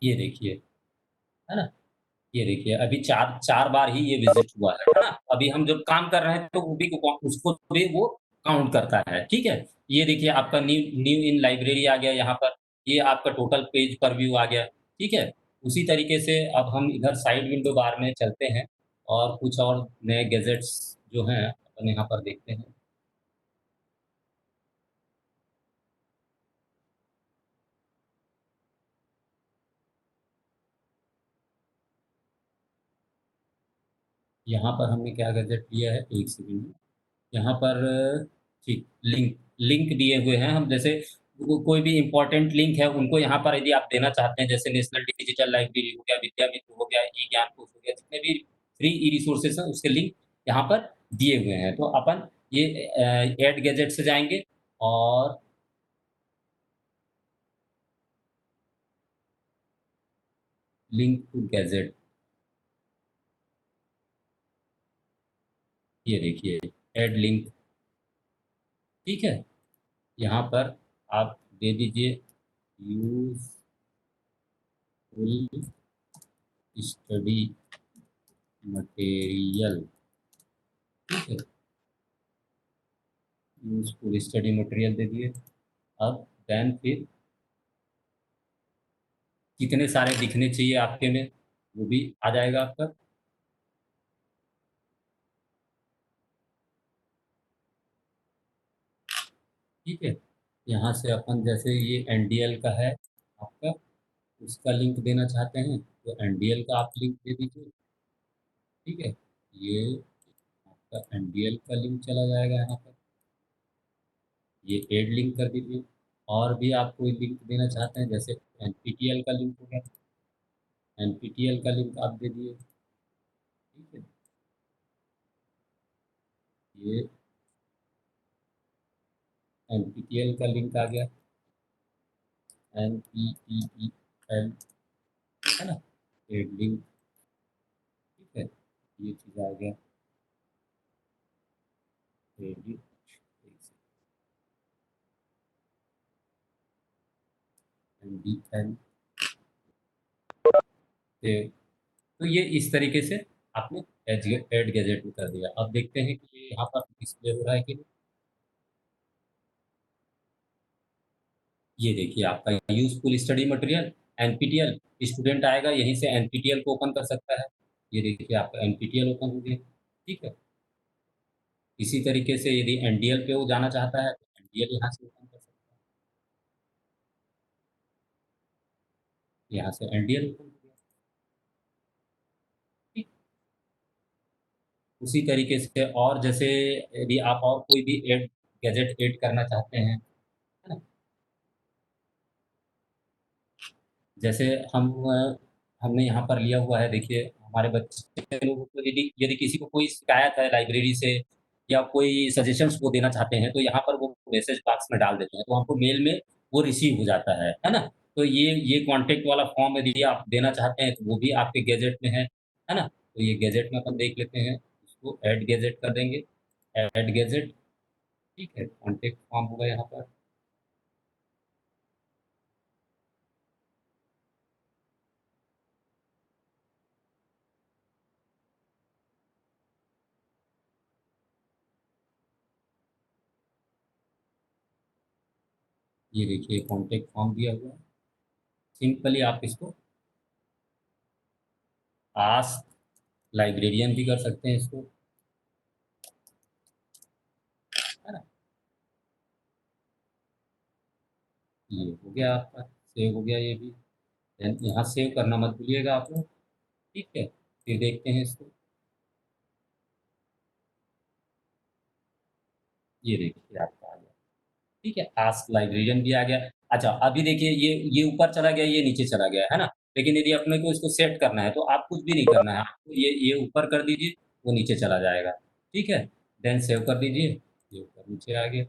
ये देखिए, है ना? ये देखिए अभी 4 बार ही ये विज़िट हुआ है ना? अभी हम जब काम कर रहे हैं तो वो भी उसको भी वो काउंट करता है, ठीक है? ये देखिए आपका न्यू न्यू इन लाइब्रेरी आ गया यहाँ पर, ये आपका टोटल पेज पर व्यू आ गया, ठीक है? उसी तरीके से अब हम इधर साइड विंडो बार में चलते हैं और कुछ और नए गैजेट्स जो हैं अपन यहाँ पर देखते हैं। यहाँ पर हमने क्या गैजेट लिया है, एक सेकंड। यहाँ पर ठीक लिंक लिंक दिए हुए हैं हम जैसे कोई भी इम्पोर्टेंट लिंक है उनको यहाँ पर यदि आप देना चाहते हैं जैसे नेशनल डिजिटल लाइब्रेरी हो गया, विद्या मित्र हो गया, ई ज्ञान कोश हो गया, जितने भी फ्री ई रिसोर्सेस हैं उसके लिंक यहाँ पर दिए हुए हैं। तो अपन ये ऐड गैजेट से जाएँगे और लिंक टू गैजेट, ये देखिए ऐड लिंक, ठीक है? यहाँ पर आप दे दीजिए यूज़फुल स्टडी मटेरियल, ठीक है? यूज़फुल स्टडी मटेरियल दे दिए। अब देन फिर कितने सारे दिखने चाहिए आपके में, वो भी आ जाएगा आपका, ठीक है? यहाँ से अपन जैसे ये एनडीएल का है आपका, उसका लिंक देना चाहते हैं, तो एनडीएल का आप लिंक दे दीजिए, ठीक है? ये आपका एनडीएल का लिंक चला जाएगा यहाँ पर, ये ऐड लिंक कर दीजिए। और भी आप कोई लिंक देना चाहते हैं, जैसे एनपीटीईएल का लिंक हो गया, एनपीटीईएल का लिंक आप दे दिए, ठीक है? ये एनपीटीईएल का लिंक आ गया, एनपीटीईएल, है ना? ऐड लिंक, ठीक है? ये चीज़ आ गया, ऐड लिंक, एनडीएल, तो ये इस तरीके से आपने ऐड गैजेट में कर दिया। अब देखते हैं कि ये यहाँ पर डिस्प्ले हो रहा है कि नहीं। ये देखिए आपका useful study material NPTEL, student आएगा यहीं से एनपीटीईएल को ओपन कर सकता है। ये देखिए आपका एनपीटीईएल ओपन हो गया, ठीक है? इसी तरीके से यदि एनडीएल पे वो जाना चाहता है, तो एनडीएल यहाँ से ओपन कर सकता है। यहाँ से एनडीएल ओपन हो गया, ठीक। उसी तरीके से और जैसे यदि आप और कोई भी गैजेट ऐड करना चाहते हैं, है ना? जैसे हमने यहाँ पर लिया हुआ है देखिए हमारे बच्चे लोगों को यदि यदि किसी को कोई शिकायत है लाइब्रेरी से या कोई सजेशंस वो देना चाहते हैं, तो यहाँ पर वो मैसेज बॉक्स में डाल देते हैं, तो हमको मेल में वो रिसीव हो जाता है ना? तो ये कॉन्टैक्ट वाला फॉर्म यदि आप देना चाहते हैं, तो वो भी आपके गैजेट में है ना? तो ये गैजेट में अपन देख लेते हैं, इसको ऐड गैजेट कर देंगे, ऐड गैजेट, ठीक है? कॉन्टैक्ट फॉर्म होगा यहाँ पर। ये देखिए कॉन्टैक्ट फॉर्म दिया हुआ है। सिंपली आप इसको आस्क लाइब्रेरियन भी कर सकते हैं इसको, है ना? ये हो गया आपका, सेव हो गया ये भी। देन यहाँ सेव करना मत भूलिएगा आप लोग, ठीक है? फिर देखते हैं इसको। ये देखिए आपका आ गया, ठीक है? आस्क लाइब्रेरियन भी आ गया। अच्छा, अभी देखिए ये ऊपर चला गया, ये नीचे चला गया, है ना? लेकिन यदि अपने को इसको सेट करना है, तो आप कुछ भी नहीं करना है, आपको ये ऊपर कर दीजिए, वो नीचे चला जाएगा, ठीक है? देन सेव कर दीजिए, ये ऊपर नीचे आ गया।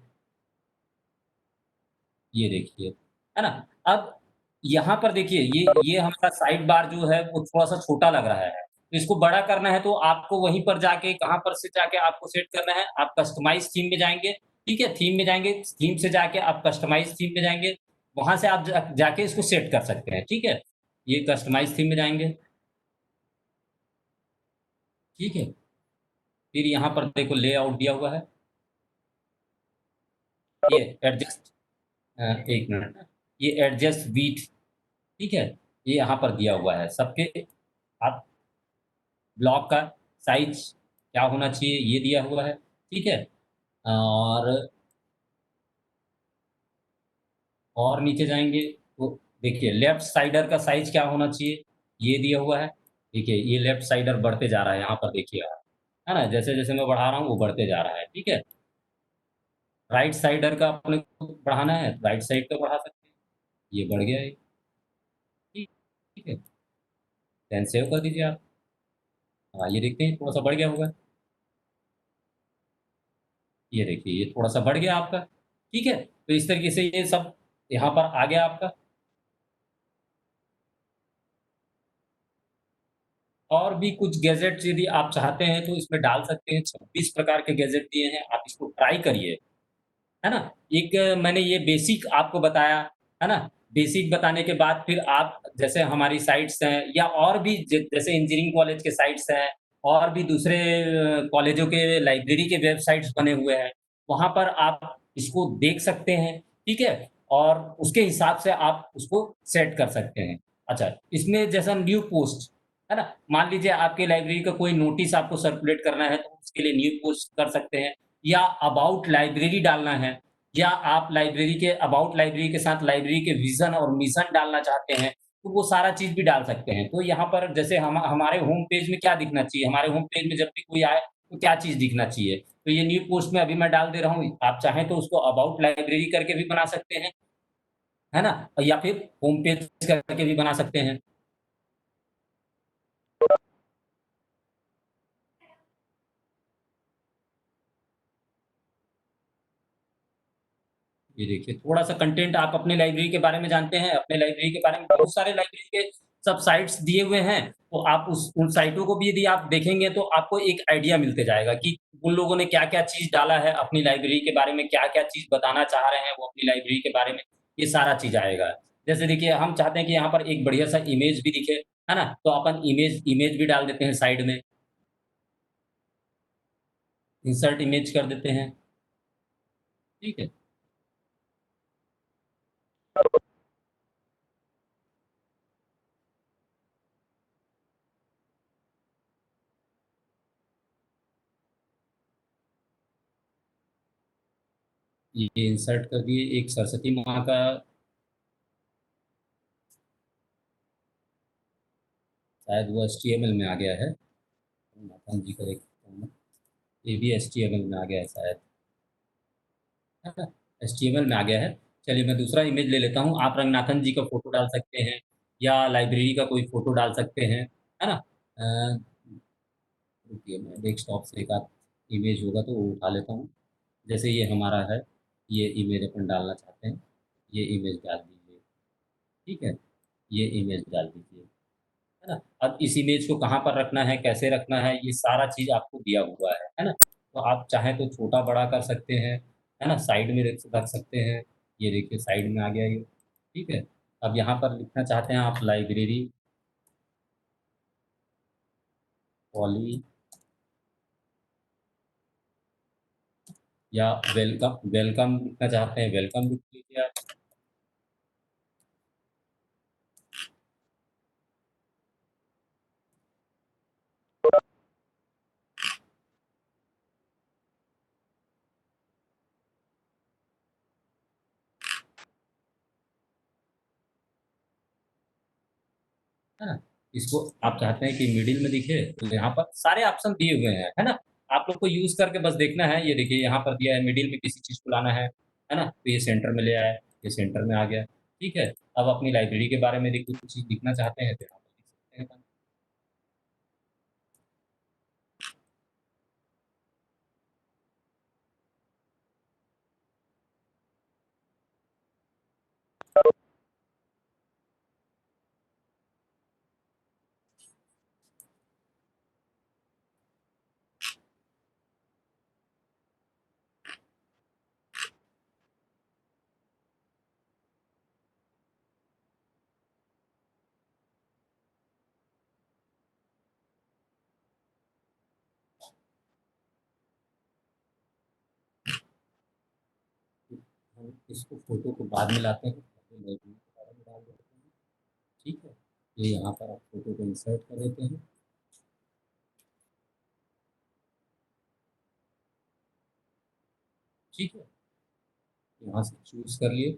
ये देखिए, है ना? अब यहाँ पर देखिए ये हमारा साइड बार जो है वो थोड़ा-सा छोटा लग रहा है। तो इसको बड़ा करना है तो आपको वहीं पर जाके कहाँ पर से जाके आपको सेट करना है, आप कस्टमाइज़ थीम में जाएँगे, ठीक है? थीम में जाएँगे, थीम से जाके आप कस्टमाइज़ थीम में जाएँगे, वहाँ से आप जाके इसको सेट कर सकते हैं, ठीक है? ये कस्टमाइज़ थीम में जाएँगे, ठीक है? फिर यहाँ पर देखो लेआउट दिया हुआ है, ये एडजस्ट 1 मिनट, ये एडजस्ट विड्थ, ठीक है? ये यहाँ पर दिया हुआ है, सबके आप ब्लॉक का साइज़ क्या होना चाहिए ये दिया हुआ है, ठीक है? और नीचे जाएँगे तो देखिए लेफ्ट साइडर का साइज़ क्या होना चाहिए, ये दिया हुआ है। देखिए ये लेफ्ट साइडर बढ़ते जा रहा है यहाँ पर देखिए आप, है ना? जैसे-जैसे मैं बढ़ा रहा हूँ वो बढ़ते जा रहा है, ठीक है? राइट साइडर का अपने को बढ़ाना है, राइट साइड का बढ़ा सकते हैं, ये बढ़ गया ये, ठीक ठीक है? देन सेव कर दीजिए आप। हाँ, ये देखते हैं थोड़ा-सा बढ़ गया होगा। ये देखिए, ये थोड़ा-सा बढ़ गया आपका, ठीक है? तो इस तरीके से ये सब यहाँ पर आ गया आपका। और भी कुछ गैजेट्स यदि आप चाहते हैं तो इसमें डाल सकते हैं, 26 प्रकार के गैजेट दिए हैं, आप इसको ट्राई करिए, है ना? एक मैंने ये बेसिक आपको बताया, है ना? बेसिक बताने के बाद फिर आप जैसे हमारी साइट्स हैं या और भी जैसे इंजीनियरिंग कॉलेज के साइट्स हैं और भी दूसरे कॉलेजों के लाइब्रेरी के वेबसाइट्स बने हुए हैं, वहाँ पर आप इसको देख सकते हैं, ठीक है? और उसके हिसाब से आप उसको सेट कर सकते हैं। अच्छा, इसमें जैसा न्यू पोस्ट, है ना? मान लीजिए आपके लाइब्रेरी का कोई नोटिस आपको सर्कुलेट करना है, तो उसके लिए न्यू पोस्ट कर सकते हैं या अबाउट लाइब्रेरी डालना है या आप लाइब्रेरी के अबाउट लाइब्रेरी के साथ लाइब्रेरी के विज़न और मिशन डालना चाहते हैं, तो वो सारा चीज़ भी डाल सकते हैं। तो यहाँ पर जैसे हमारे होम पेज में क्या दिखना चाहिए, हमारे होम पेज में जब भी कोई आए, तो क्या चीज़ दिखना चाहिए? तो ये न्यू पोस्ट में अभी मैं डाल दे रहा हूँ, आप चाहें तो उसको अबाउट लाइब्रेरी करके भी बना सकते हैं, है ना? या फिर होम पेज करके भी बना सकते हैं। ये देखिए, थोड़ा-सा कंटेंट आप अपने लाइब्रेरी के बारे में जानते हैं, अपने लाइब्रेरी के बारे में बहुत सारे लाइब्रेरी के सब साइट्स दिए हुए हैं, तो आप उस उन साइटों को भी यदि आप देखेंगे तो आपको एक आइडिया मिलते जाएगा कि उन लोगों ने क्या-क्या चीज़ डाला है अपनी लाइब्रेरी के बारे में, क्या-क्या चीज़ बताना चाह रहे हैं वो अपनी लाइब्रेरी के बारे में, ये सारा चीज़ आएगा। जैसे देखिए, हम चाहते हैं कि यहाँ पर एक बढ़िया-सा इमेज भी दिखे, है ना? तो अपन इमेज इमेज भी डाल देते हैं साइड में, इंसर्ट इमेज कर देते हैं, ठीक है? ये इंसर्ट कर दिए, एक सरस्वती माँ का शायद वो एचटीएमएल में आ गया है। नाथन जी का देखता हूँ मैं, ये भी एचटीएमएल में आ गया है शायद, है ना? एचटीएमएल में आ गया है। चलिए मैं दूसरा इमेज ले लेता हूँ, आप रंगनाथन जी का फ़ोटो डाल सकते हैं या लाइब्रेरी का कोई फ़ोटो डाल सकते हैं, है ना? रुकिए मैं डेस्कटॉप से एक आध इमेज होगा तो वो उठा लेता हूँ। जैसे ये हमारा है, ये इमेज अपन डालना चाहते हैं, ये इमेज डाल दीजिए, ठीक है? ये इमेज डाल दीजिए, है ना? अब इस इमेज को कहाँ पर रखना है, कैसे रखना है, ये सारा चीज़ आपको दिया हुआ है ना? तो आप चाहें तो छोटा-बड़ा कर सकते हैं, है ना? साइड में रख सकते हैं, ये देखिए साइड में आ गया ये, ठीक है? अब यहाँ पर लिखना चाहते हैं आप लाइब्रेरी पॉली या वेलकम वेलकम लिखना चाहते हैं, वेलकम लिख लीजिए आप। है ना? इसको आप चाहते हैं कि मिडिल में दिखे, तो यहाँ पर सारे ऑप्शन दिए हुए हैं, है ना? आप लोग को यूज़ करके बस देखना है, ये देखिए यहाँ पर दिया है मिडिल में किसी चीज़ को लाना है ना? तो ये सेंटर में ले आया, ये सेंटर में आ गया, ठीक है? अब अपनी लाइब्रेरी के बारे में देखिए कुछ चीज़ लिखना चाहते हैं, तो यहाँ पर लिख सकते हैं। हम इसको फ़ोटो को बाद में लाते हैं, पहले लाइब्रेरी के बारे में डाल देते हैं, ठीक है? ये यहाँ पर आप फ़ोटो को इंसर्ट कर देते हैं। ठीक है? यहाँ से चूज़ कर लिए,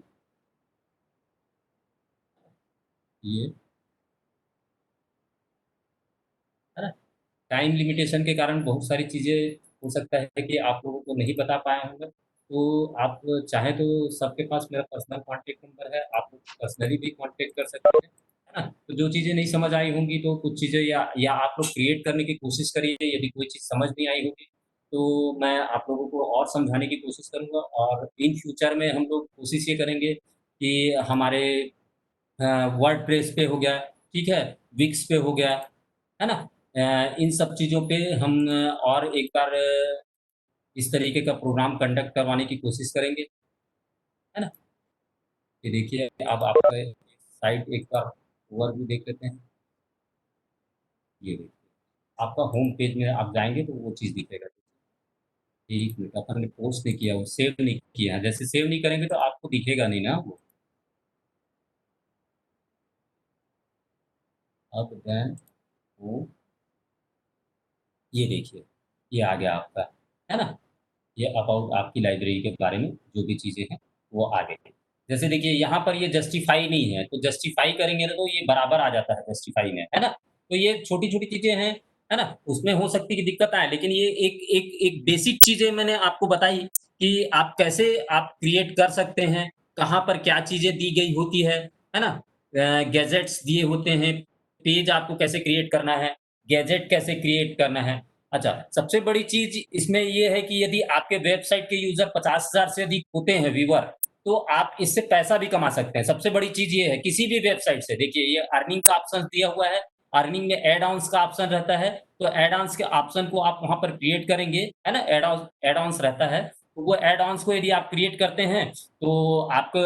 ये, है ना? टाइम लिमिटेशन के कारण बहुत सारी चीज़ें हो सकता है कि आप लोगों को नहीं बता पाए होंगे। तो आप चाहें तो सबके पास मेरा पर्सनल कॉन्टैक्ट नंबर है, आप लोग पर्सनली भी कॉन्टैक्ट कर सकते हैं, है ना? तो जो चीज़ें नहीं समझ आई होंगी तो कुछ चीज़ें या आप लोग क्रिएट करने की कोशिश करिए, यदि कोई चीज़ समझ नहीं आई होगी, तो मैं आप लोगों को और समझाने की कोशिश करूँगा और इन फ्यूचर में हम लोग कोशिश ये करेंगे कि हमारे वर्डप्रेस पे हो गया, ठीक है? विक्स पे हो गया, है ना? इन सब चीज़ों पे हम और एक बार इस तरीके का प्रोग्राम कंडक्ट करवाने की कोशिश करेंगे, है ना? ये देखिए अब आपका साइट एक बार ओवरव्यू देख लेते हैं। ये देखिए, आपका होम पेज में आप जाएँगे तो वो चीज़ दिखेगा। 1 मिनट अपन ने पोस्ट नहीं किया, वो सेव नहीं किया, जैसे सेव नहीं करेंगे तो आपको दिखेगा नहीं ना वो। अब देन वो ये देखिए, ये आ गया आपका, है ना? ये अबाउट आपकी लाइब्रेरी के बारे में जो भी चीज़ें हैं, वो आ गई। जैसे देखिए यहाँ पर ये जस्टिफाई नहीं है, तो जस्टिफाई करेंगे ना तो ये बराबर आ जाता है जस्टिफाई में, है ना? तो ये छोटी-छोटी चीज़ें हैं, है ना? उसमें हो सकती है कि दिक्कत आए, लेकिन ये एक एक एक बेसिक चीज़ें मैंने आपको बताई कि आप कैसे आप क्रिएट कर सकते हैं, कहाँ पर क्या चीज़ें दी गई होती है ना? गैजेट्स दिए होते हैं, पेज आपको कैसे क्रिएट करना है, गैजेट कैसे क्रिएट करना है। अच्छा, सबसे बड़ी चीज़ इसमें ये है कि यदि आपके वेबसाइट के यूज़र 50,000 से अधिक होते हैं व्यूअर, तो आप इससे पैसा भी कमा सकते हैं। सबसे बड़ी चीज़ ये है, किसी भी वेबसाइट से देखिए ये अर्निंग का ऑप्शन दिया हुआ है, अर्निंग में ऐड ऑन्स का ऑप्शन रहता है, तो ऐड ऑन्स के ऑप्शन को आप वहाँ पर क्रिएट करेंगे, है ना? ऐड ऑन्स रहता है, तो वो ऐड ऑन्स को यदि आप क्रिएट करते हैं, तो आपको